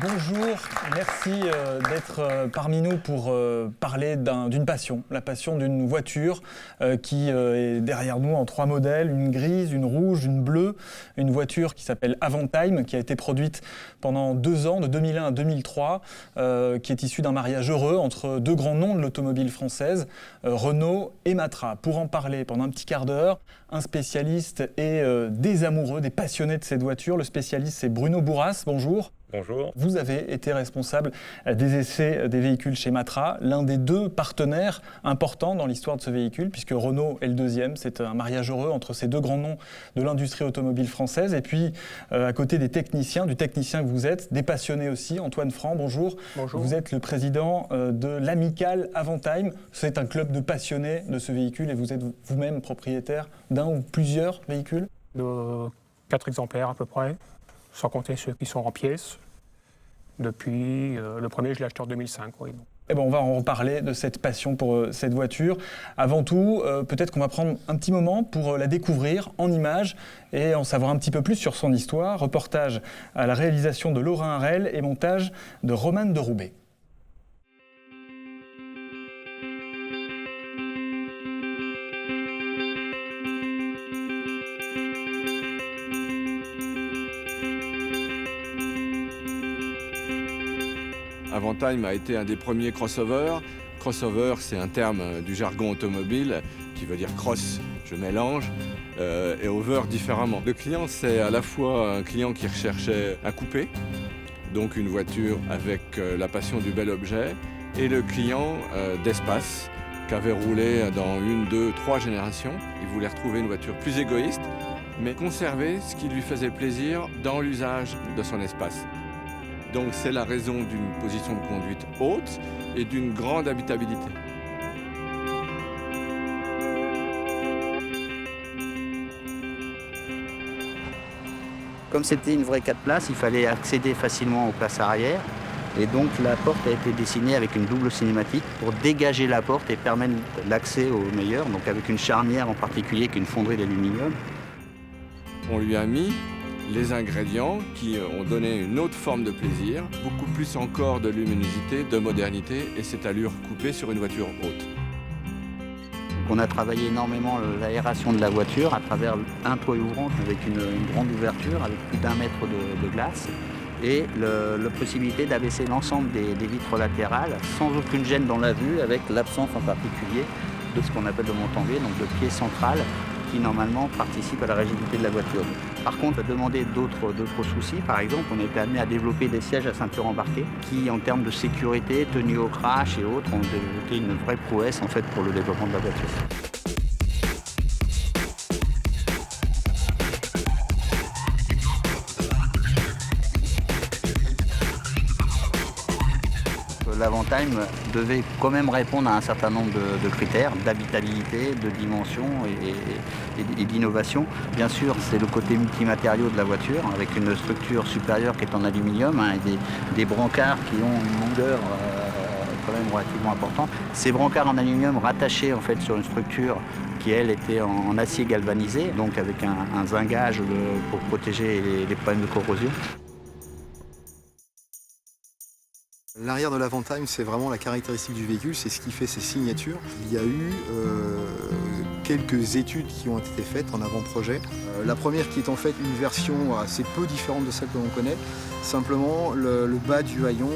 Bonjour, merci d'être parmi nous pour parler d'une passion, la passion d'une voiture qui est derrière nous en 3 modèles, une grise, une rouge, une bleue, une voiture qui s'appelle Avantime, qui a été produite pendant 2 ans, de 2001 à 2003, qui est issue d'un mariage heureux entre 2 grands noms de l'automobile française, Renault et Matra. Pour en parler pendant un petit quart d'heure, un spécialiste et des amoureux, des passionnés de cette voiture. Le spécialiste, c'est Bruno Bourras. Bonjour. Bonjour. Vous avez été responsable des essais des véhicules chez Matra, l'un des 2 partenaires importants dans l'histoire de ce véhicule, puisque Renault est le deuxième. C'est un mariage heureux entre ces 2 grands noms de l'industrie automobile française. Et puis, à côté des techniciens, du technicien que vous êtes, des passionnés aussi. Antoine Franc, bonjour. Bonjour. Vous êtes le président de l'Amicale Avantime. C'est un club de passionnés de ce véhicule et vous êtes vous-même propriétaire d'un ou plusieurs véhicules? De 4 exemplaires à peu près, sans compter ceux qui sont en pièces. Depuis le premier, je l'ai acheté en 2005. Oui. Eh ben, on va en reparler de cette passion pour cette voiture. Avant tout, peut-être qu'on va prendre un petit moment pour la découvrir en images et en savoir un petit peu plus sur son histoire. Reportage à la réalisation de Laurent Harel et montage de Romane de Roubaix. Avantime a été un des premiers crossovers. Crossover, c'est un terme du jargon automobile qui veut dire cross, je mélange, et over différemment. Le client, c'est à la fois un client qui recherchait un coupé, donc une voiture avec la passion du bel objet, et le client d'espace, qui avait roulé dans 1, 2, 3 générations. Il voulait retrouver une voiture plus égoïste, mais conserver ce qui lui faisait plaisir dans l'usage de son espace. Donc c'est la raison d'une position de conduite haute et d'une grande habitabilité. Comme c'était une vraie 4 places, il fallait accéder facilement aux places arrière. Et donc la porte a été dessinée avec une double cinématique pour dégager la porte et permettre l'accès au meilleur, donc avec une charnière en particulier qui est une fonderie d'aluminium. On lui a mis les ingrédients qui ont donné une autre forme de plaisir, beaucoup plus encore de luminosité, de modernité et cette allure coupée sur une voiture haute. On a travaillé énormément l'aération de la voiture à travers un toit ouvrant avec une grande ouverture avec plus d'1 mètre de glace et la possibilité d'abaisser l'ensemble des vitres latérales sans aucune gêne dans la vue avec l'absence en particulier de ce qu'on appelle le montant-V, donc le pied central qui normalement participe à la rigidité de la voiture. Par contre, ça demandait d'autres soucis. Par exemple, on était amené à développer des sièges à ceinture embarquée qui, en termes de sécurité, tenue au crash et autres, ont été une vraie prouesse en fait, pour le développement de la voiture. L'Avantime devait quand même répondre à un certain nombre de critères d'habitabilité, de dimension et d'innovation. Bien sûr, c'est le côté multimatériaux de la voiture, avec une structure supérieure qui est en aluminium et des brancards qui ont une longueur quand même relativement importante. Ces brancards en aluminium rattachés en fait, sur une structure qui, elle, était en acier galvanisé, donc avec un zingage pour protéger les problèmes de corrosion. L'arrière de l'Avantime, c'est vraiment la caractéristique du véhicule, c'est ce qui fait ses signatures. Il y a eu quelques études qui ont été faites en avant-projet. La première qui est en fait une version assez peu différente de celle que l'on connaît. Simplement, le bas du haillon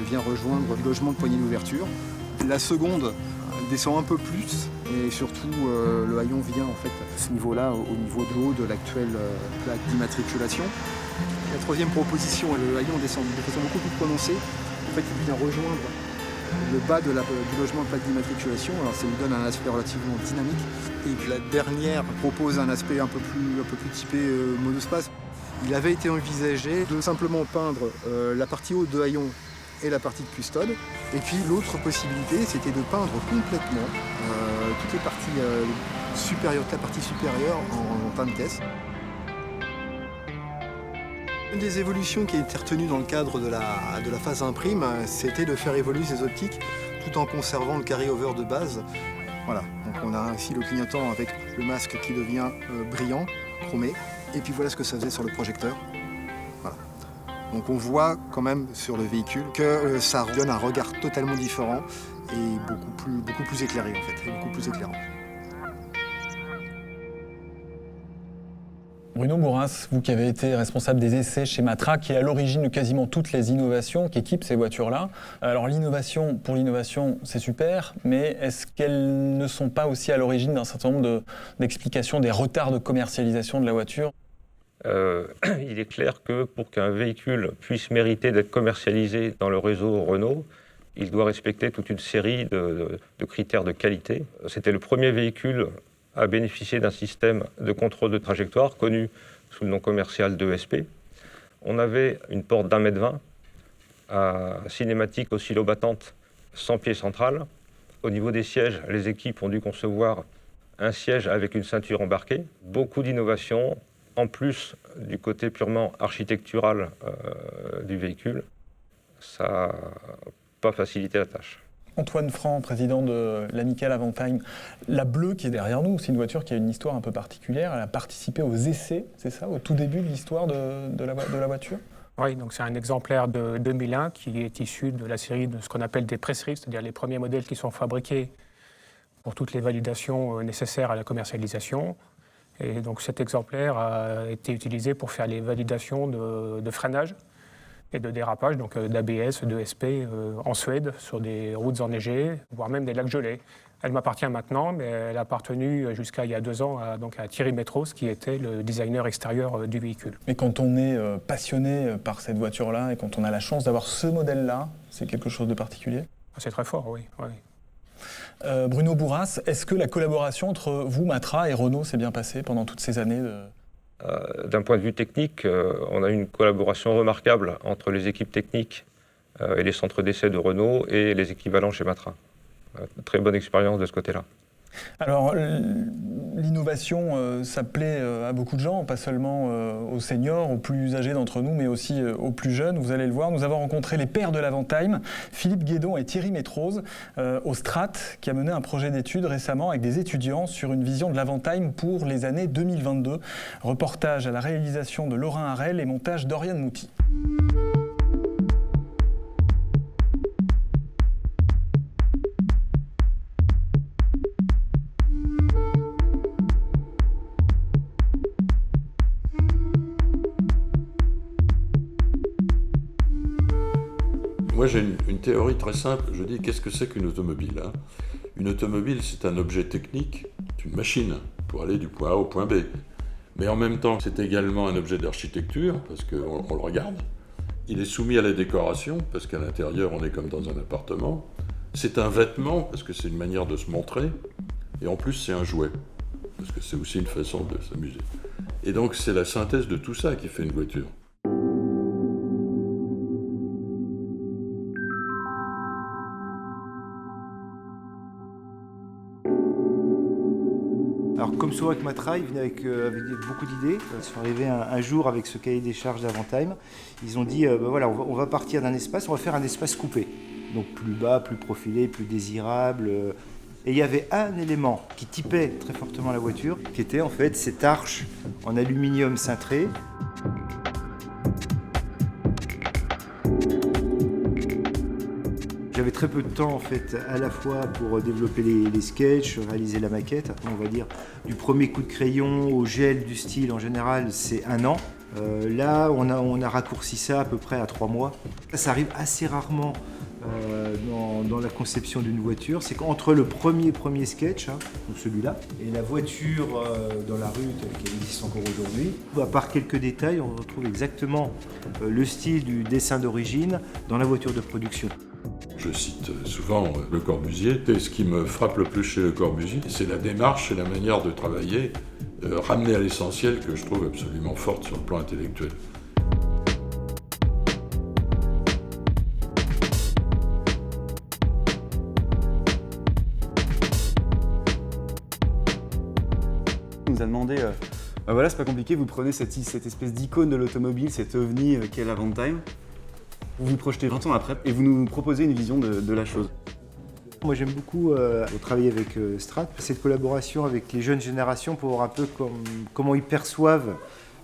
vient rejoindre le logement de poignée d'ouverture. La seconde descend un peu plus et surtout le haillon vient en fait à ce niveau-là, au niveau du haut de l'actuelle plaque d'immatriculation. La troisième proposition, le haillon descend de façon beaucoup plus prononcée. En fait, il vient rejoindre le bas du logement de plaque d'immatriculation. Alors, ça lui donne un aspect relativement dynamique. Et puis la dernière propose un aspect un peu plus typé monospace. Il avait été envisagé de simplement peindre la partie haute de haillon et la partie de custode. Et puis l'autre possibilité, c'était de peindre complètement toutes les parties supérieures, la partie supérieure en teint de caisse. Une des évolutions qui a été retenue dans le cadre de la phase imprime, c'était de faire évoluer ces optiques tout en conservant le carry-over de base. Voilà, donc on a ici le clignotant avec le masque qui devient brillant, chromé, et puis voilà ce que ça faisait sur le projecteur. Voilà. Donc on voit quand même sur le véhicule que ça donne un regard totalement différent et beaucoup plus éclairé en fait, et beaucoup plus éclairant. Bruno Bourras, vous qui avez été responsable des essais chez Matra, qui est à l'origine de quasiment toutes les innovations qui équipent ces voitures-là. Alors l'innovation, pour l'innovation, c'est super, mais est-ce qu'elles ne sont pas aussi à l'origine d'un certain nombre d'explications des retards de commercialisation de la voiture ? Il est clair que pour qu'un véhicule puisse mériter d'être commercialisé dans le réseau Renault, il doit respecter toute une série de critères de qualité. C'était le premier véhicule à bénéficier d'un système de contrôle de trajectoire connu sous le nom commercial d'ESP. On avait une porte d'1,20 m à cinématique oscillobattante sans pied central. Au niveau des sièges, les équipes ont dû concevoir un siège avec une ceinture embarquée. Beaucoup d'innovations, en plus du côté purement architectural du véhicule. Ça n'a pas facilité la tâche. Antoine Franc, président de l'Amicale Avantime. La bleue qui est derrière nous, c'est une voiture qui a une histoire un peu particulière. Elle a participé aux essais, c'est ça, au tout début de l'histoire de la voiture ? Oui, donc c'est un exemplaire de 2001 qui est issu de la série de ce qu'on appelle des press releases, c'est-à-dire les premiers modèles qui sont fabriqués pour toutes les validations nécessaires à la commercialisation. Et donc cet exemplaire a été utilisé pour faire les validations de freinage et de dérapage, donc d'ABS, d'ESP en Suède, sur des routes enneigées, voire même des lacs gelés. Elle m'appartient maintenant, mais elle a appartenu jusqu'à il y a 2 ans à Thierry Métros, qui était le designer extérieur du véhicule. Mais quand on est passionné par cette voiture-là et quand on a la chance d'avoir ce modèle-là, c'est quelque chose de particulier ? C'est très fort, oui. Bruno Bourras, est-ce que la collaboration entre vous, Matra et Renault s'est bien passée pendant toutes ces années D'un point de vue technique, on a eu une collaboration remarquable entre les équipes techniques et les centres d'essai de Renault et les équivalents chez Matra. Très bonne expérience de ce côté-là. Alors, l'innovation, ça plaît à beaucoup de gens, pas seulement aux seniors, aux plus âgés d'entre nous, mais aussi aux plus jeunes. Vous allez le voir, nous avons rencontré les pères de l'Avantime, Philippe Guédon et Thierry Métros, au Strat, qui a mené un projet d'études récemment avec des étudiants sur une vision de l'Avantime pour les années 2022. Reportage à la réalisation de Laurent Harel et montage d'Oriane Mouty. Moi, j'ai une théorie très simple. Je dis, qu'est-ce que c'est qu'une automobile, hein ? Une automobile, c'est un objet technique, c'est une machine pour aller du point A au point B. Mais en même temps, c'est également un objet d'architecture, parce qu'on le regarde. Il est soumis à la décoration, parce qu'à l'intérieur, on est comme dans un appartement. C'est un vêtement, parce que c'est une manière de se montrer. Et en plus, c'est un jouet, parce que c'est aussi une façon de s'amuser. Et donc, c'est la synthèse de tout ça qui fait une voiture. Alors comme souvent avec Matra, ils venaient avec beaucoup d'idées. Ils sont arrivés un jour avec ce cahier des charges d'Avantime. Ils ont dit, voilà, on va partir d'un espace, on va faire un espace coupé. Donc plus bas, plus profilé, plus désirable. Et il y avait un élément qui typait très fortement la voiture, qui était en fait cette arche en aluminium cintré. J'avais très peu de temps en fait, à la fois pour développer les sketchs, réaliser la maquette. On va dire du premier coup de crayon au gel du style en général, c'est 1 an. Là, on a raccourci ça à peu près à 3 mois. Ça arrive assez rarement dans la conception d'une voiture. C'est qu'entre le premier sketch, hein, donc celui-là, et la voiture dans la rue telle qu'elle existe encore aujourd'hui, à part quelques détails, on retrouve exactement le style du dessin d'origine dans la voiture de production. Je cite souvent Le Corbusier. Et ce qui me frappe le plus chez Le Corbusier, c'est la démarche et la manière de travailler ramener à l'essentiel que je trouve absolument forte sur le plan intellectuel. On nous a demandé, voilà, c'est pas compliqué, vous prenez cette espèce d'icône de l'automobile, cet ovni qu'est l'Avantime, vous vous projetez 20 ans après et vous nous proposez une vision de la chose. Moi j'aime beaucoup travailler avec Strat, cette collaboration avec les jeunes générations pour voir un peu comment ils perçoivent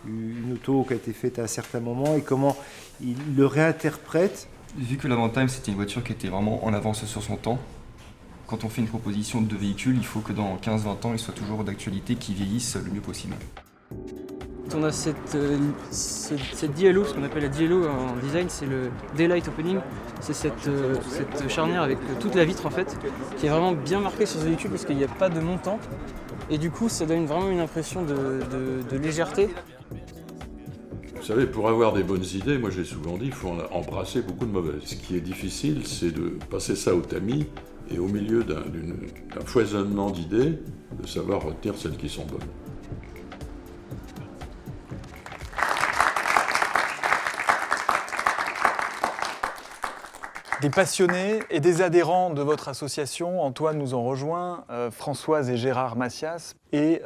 une auto qui a été faite à un certain moment et comment ils le réinterprètent. Vu que l'Avantime c'était une voiture qui était vraiment en avance sur son temps, quand on fait une proposition de véhicule, il faut que dans 15-20 ans, il soit toujours d'actualité, qui vieillisse le mieux possible. On a cette DLO, ce qu'on appelle la DLO en design, c'est le Daylight Opening. C'est cette charnière avec toute la vitre en fait, qui est vraiment bien marquée sur ce véhicule parce qu'il n'y a pas de montant. Et du coup, ça donne vraiment une impression de légèreté. Vous savez, pour avoir des bonnes idées, moi j'ai souvent dit, il faut embrasser beaucoup de mauvaises. Ce qui est difficile, c'est de passer ça au tamis et au milieu d'un foisonnement d'idées, de savoir retenir celles qui sont bonnes. Des passionnés et des adhérents de votre association, Antoine nous en rejoint, Françoise et Gérard Macias et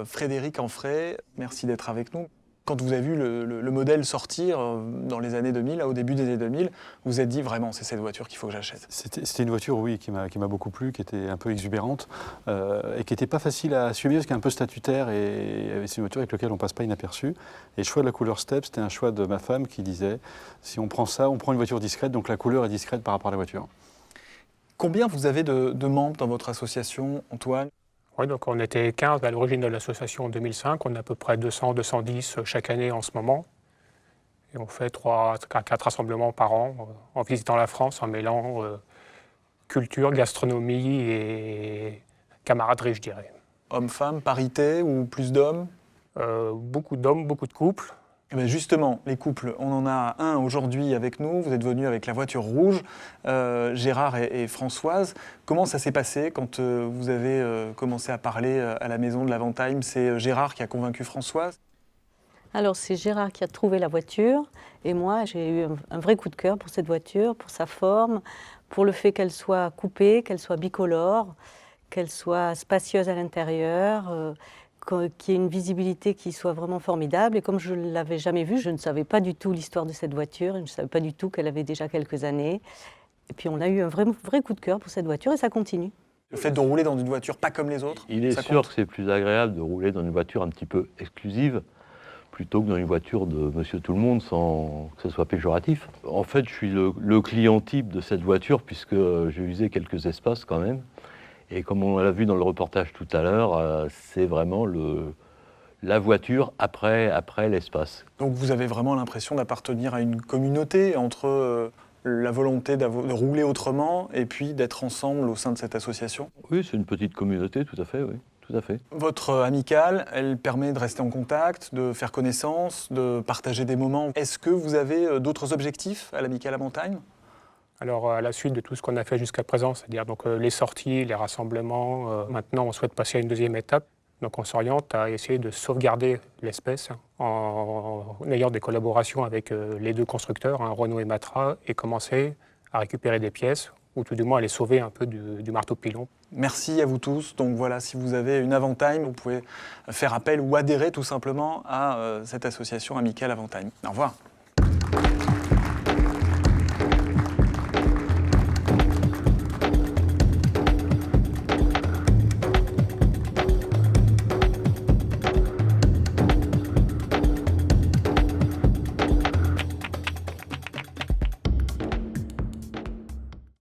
Frédéric Enfray, merci d'être avec nous. Quand vous avez vu le modèle sortir dans les années 2000, au début des années 2000, vous vous êtes dit vraiment c'est cette voiture qu'il faut que j'achète. C'était une voiture, oui, qui m'a beaucoup plu, qui était un peu exubérante et qui n'était pas facile à assumer parce qu'elle est un peu statutaire et c'est une voiture avec laquelle on ne passe pas inaperçu. Et le choix de la couleur Step, c'était un choix de ma femme qui disait si on prend ça, on prend une voiture discrète, donc la couleur est discrète par rapport à la voiture. Combien vous avez de membres dans votre association, Antoine ? Oui, donc on était 15 à l'origine de l'association en 2005. On a à peu près 200-210 chaque année en ce moment. Et on fait 3-4 rassemblements par an en visitant la France, en mêlant culture, gastronomie et camaraderie, je dirais. Hommes-femmes, parité ou plus d'hommes ? Beaucoup d'hommes, beaucoup de couples. Eh bien justement, les couples, on en a un aujourd'hui avec nous. Vous êtes venus avec la voiture rouge, Gérard et Françoise. Comment ça s'est passé quand vous avez commencé à parler à la maison de l'Avantime ? C'est Gérard qui a convaincu Françoise ? Alors c'est Gérard qui a trouvé la voiture et moi j'ai eu un vrai coup de cœur pour cette voiture, pour sa forme, pour le fait qu'elle soit coupée, qu'elle soit bicolore, qu'elle soit spacieuse à l'intérieur, qu'il y ait une visibilité qui soit vraiment formidable. Et comme je ne l'avais jamais vue, je ne savais pas du tout l'histoire de cette voiture, je ne savais pas du tout qu'elle avait déjà quelques années. Et puis on a eu un vrai coup de cœur pour cette voiture et ça continue. Le fait de rouler dans une voiture pas comme les autres, il est sûr que c'est plus agréable de rouler dans une voiture un petit peu exclusive plutôt que dans une voiture de Monsieur Tout-le-Monde sans que ce soit péjoratif. En fait, je suis le client type de cette voiture puisque j'ai usé quelques espaces quand même. Et comme on l'a vu dans le reportage tout à l'heure, c'est vraiment la voiture après l'espace. Donc vous avez vraiment l'impression d'appartenir à une communauté entre la volonté de rouler autrement et puis d'être ensemble au sein de cette association ? Oui, c'est une petite communauté, tout à fait, oui. Tout à fait. Votre amicale, elle permet de rester en contact, de faire connaissance, de partager des moments. Est-ce que vous avez d'autres objectifs à l'amicale Avantime ? Alors, à la suite de tout ce qu'on a fait jusqu'à présent, c'est-à-dire donc, les sorties, les rassemblements, maintenant on souhaite passer à une deuxième étape. Donc on s'oriente à essayer de sauvegarder l'espèce en ayant des collaborations avec les deux constructeurs, Renault et Matra, et commencer à récupérer des pièces, ou tout du moins à les sauver un peu du marteau-pilon. Merci à vous tous. Donc voilà, si vous avez une Avantime, vous pouvez faire appel ou adhérer tout simplement à cette association amicale Avantime. Au revoir.